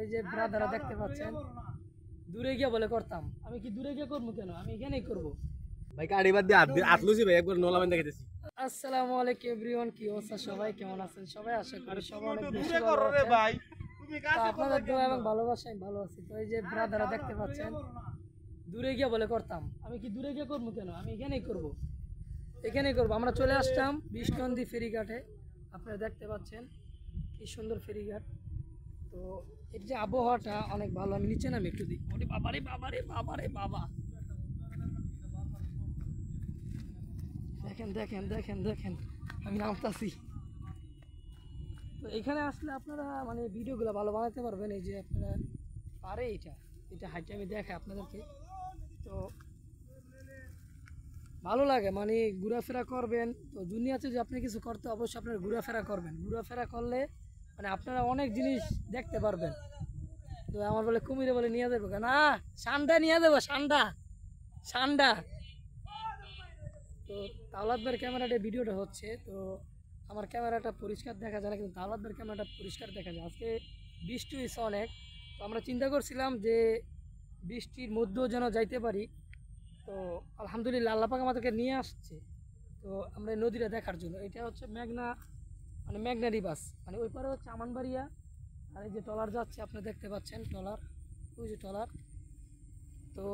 এই যে ব্রাদাররা দেখতে পাচ্ছেন দূরে গিয়ে বলে করতাম, আমি কি দূরে গিয়ে করবো কেন, আমি এখানেই করবো। ভাই গাড়ি বাদ দিয়ে আতলুছি ভাই একবার নোলামেন দেখাইতেছি। আসসালামু আলাইকুম এভরিওয়ান, কি অবস্থা সবাই, কেমন আছেন সবাই? আশা করি সবাই অনেক বেশি ভালো আছেন। তো আপনাদের দোয়া এবং ভালোবাসায় আমি ভালো আছি। তো এই যে ব্রাদাররা দেখতে পাচ্ছেন দূরে গিয়ে বলে করতাম, আমি কি দূরে গিয়ে করবো কেন, আমি এখানেই করবো, এখানেই করবো। আমরা চলে আসতাম বিষ্ণন্দী ফেরিঘাটে। আপনারা দেখতে পাচ্ছেন কি সুন্দর ফেরিঘাট। তো এর যে আবহাওয়াটা অনেক ভালো। আমি নিচে নামি একটু দিই। ওরে বাবারে বাবারে বাবারে বাবা, দেখেন দেখেন দেখেন দেখেন আমি নামতাছি। তো এখানে আসলে আপনারা মানে ভিডিওগুলো ভালো বানাতে পারবেন। এই যে আপনারা পারে এটা হাইটে আমি দেখাই আপনাদেরকে। তো ভালো লাগে মানে ঘোরাফেরা করবেন। তো দুনিয়াতে যে আপনি কিছু করতে অবশ্যই আপনারা ঘোরাফেরা করবেন। ঘোরাফেরা করলে মানে আপনারা অনেক জিনিস দেখতে পারবেন। তো আমার বলে কুমিরে বলে নিয়ে যাবো, না সান্ডা নিয়ে যাবো, সান্ডা সান্ডা। তো তাওলাদ ভাইয়ের ক্যামেরাটা ভিডিওটা হচ্ছে, তো আমার ক্যামেরাটা পরিষ্কার দেখা যায় না, কিন্তু তাওলাদ ভাইয়ের ক্যামেরাটা পরিষ্কার দেখা যায়। আজকে বৃষ্টি হয়েছে অনেক, তো আমরা চিন্তা করছিলাম যে বৃষ্টির মধ্যেও যেন যাইতে পারি। তো আলহামদুলিল্লাহ আল্লাহ পাক আমাদেরকে নিয়ে আসছে। তো আমরা এই নদীটা দেখার জন্য। এটা হচ্ছে মেঘনা, মানে মেঘনা রিভার, মানে ওই পারে হচ্ছে আমানবাড়িয়া। আর এই যে ট্রলার যাচ্ছে আপনারা দেখতে পাচ্ছেন, ট্রলার, ওই যে ট্রলার। তো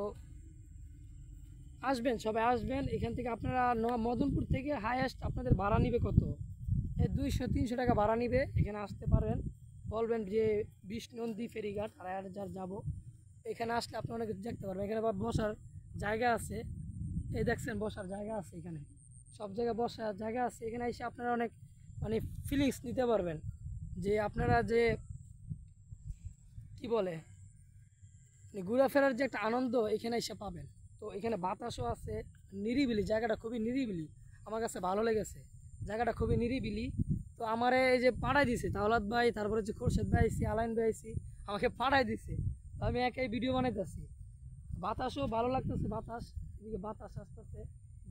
আসবেন, সবাই আসবেন। এখান থেকে আপনারা মদনপুর থেকে হাইয়েস্ট আপনাদের ভাড়া নিবে কত, 200-300 টাকা ভাড়া নিবে। এখানে আসতে পারেন, বলবেন যে বিষ্ণন্দী ফেরিঘাট আর যাবো। এখানে আসলে আপনারা অনেক কিছু দেখতে পারবেন। এখানে আবার বসার জায়গা আছে, এই দেখছেন বসার জায়গা আছে, এখানে সব জায়গায় বসার জায়গা আছে। এখানে এসে আপনারা অনেক মানে ফিলিংস নিতে পারবেন, যে আপনারা যে কি বলে ঘোরাফেরার যে একটা আনন্দ এখানে এসে পাবেন। তো এখানে বাতাসও আছে, নিরিবিলি, জায়গাটা খুবই নিরিবিলি। আমার কাছে ভালো লেগেছে, জায়গাটা খুবই নিরিবিলি। তো আমারে এই যে পাঠাই দিছে তাওলাদ ভাই, তারপরে যে খোরশেদ ভাই আইসি, আলাইন ভাই আইসি, আমাকে পাঠাই দিছে। তো আমি একাই ভিডিও বানাইতেছি। বাতাসও ভালো লাগতেছে, বাতাস, এদিকে বাতাস আসতেছে,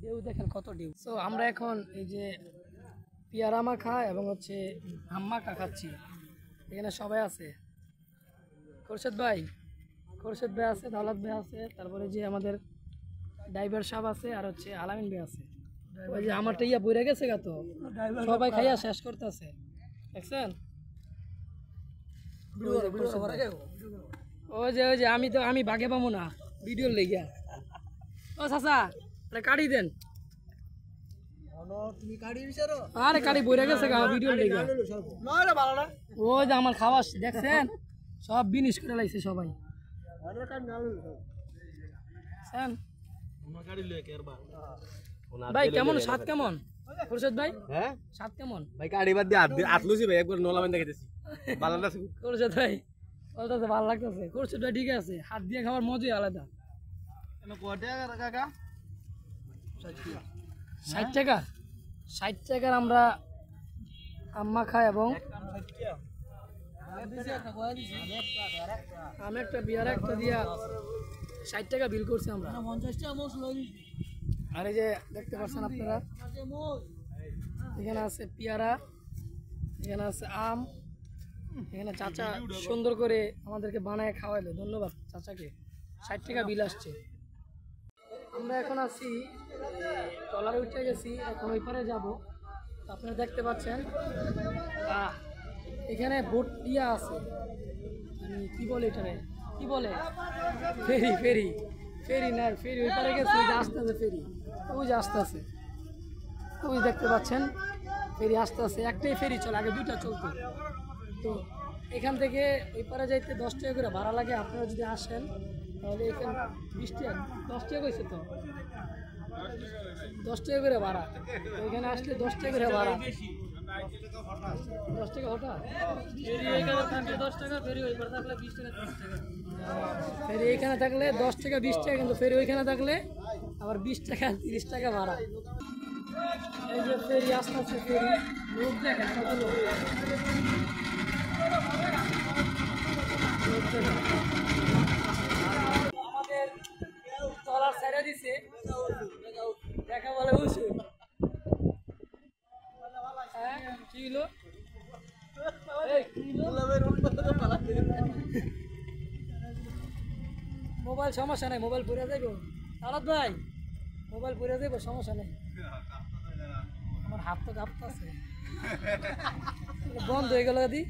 ঢেউ দেখেন কত ঢেউ। তো আমরা এখন এই যে পেয়ারা মাখা এবং হচ্ছে আম মাখা খাচ্ছি। এখানে সবাই আছে, খোরশেদ ভাই আছে, দাওলাত ভাই আছে, তারপরে যে আমাদের ড্রাইভার সাহেব আছে, আর হচ্ছে আলামিন ভাই আছে। ওই যে আমারটা ইয়া বইরে গেছে গা, তো সবাই খাইয়া শেষ করতেছে, দেখছেন? ওই যে আমি বাগে পাবো না ভিডিওর লেগিয়া। ও চাচা কাটি দেন, আরে কাটি বইরে গেছে গা ভিডিওর লেগিয়া। ওই যে আমার খাওয়া দেখছেন, সব বিনিশ করে লাইছে সবাই। ভাই কেমন স্বাদ, কেমন খোরশেদ ভাই? হ্যাঁ স্বাদ কেমন? ভাই গাড়ি বাদ দিয়ে আতলুছি ভাই একবার নোলামেন দেখাইতেছি। ভালো লাগছে খোরশেদ ভাই বলতেছে ভালো লাগতেছে। খোরশেদ ভাই ঠিক আছে, হাত দিয়ে খাবার মজাই আলাদা। 60 টাকা 60 টাকার আমরা আম্মা খাই এবং আমি একটা বিয়ার একটা দিয়া 60 টাকা বিল করছি আমরা। আর এই যে দেখতে পাচ্ছেন আপনারা, এখানে আছে পেয়ারা, এখানে আছে আম, এখানে চাচা সুন্দর করে আমাদেরকে বানায় খাওয়াইলো, ধন্যবাদ চাচাকে। 60 টাকা বিল আসছে। আমরা এখন আছি ট্রলারে উঠে গেছি, এখন ওই পারে যাবো। আপনারা দেখতে পাচ্ছেন এখানে বোট দিয়া আছে, কি বলে এটারে, কি বলে, ফেরি ফেরি ফেরি না, ফেরি ওই পারে গেছে, ওই যে আসতে আছে ফেরি, ওই যে আসতে আছে, ওই দেখতে পাচ্ছেন ফেরি আসতে আছে। একটাই ফেরি চলে, আগে দুইটা চলতো। তো এখান থেকে ওই পারে যাইতে 10 টাকা করে ভাড়া লাগে। আপনারা যদি আসেন তাহলে এখানে 20 টাকা, 10 টাকা কইছে তো, 10 টাকা করে ভাড়া। ওইখানে আসলে 10 টাকা করে ভাড়া, 10 টাকা হঠাৎ ফেরি এখানে থাকলে 10 টাকা, ফেরি ওই পারে থাকলে 20 টাকা 30 টাকা। ফেরি এখানে থাকলে 10 টাকা 20 টাকা, কিন্তু ফেরি ওইখানে থাকলে আবার 20 টাকা 30 টাকা ভাড়া। এই যে ফেরি আসতে আসতে ফেরি, লোক দেখেন কত লোক। আমাদের ট্রলার ছেড়ে দিছে, দেখা বলে বুঝু। হ্যাঁ কি হলো, এই কি হলো, মোবাইল সমস্যা নাই, মোবাইল পড়ে যাইব। সালাদ ভাই মোবাইল পড়ে যাইব, সমস্যা নেই। আমার হাত তো কাঁপতেছে। বন্ধ হয়ে গেল যদি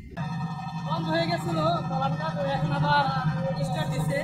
বন্ধ হয়ে গেছিল কলামটা, তো এখন আবার স্টার্ট দিচ্ছে।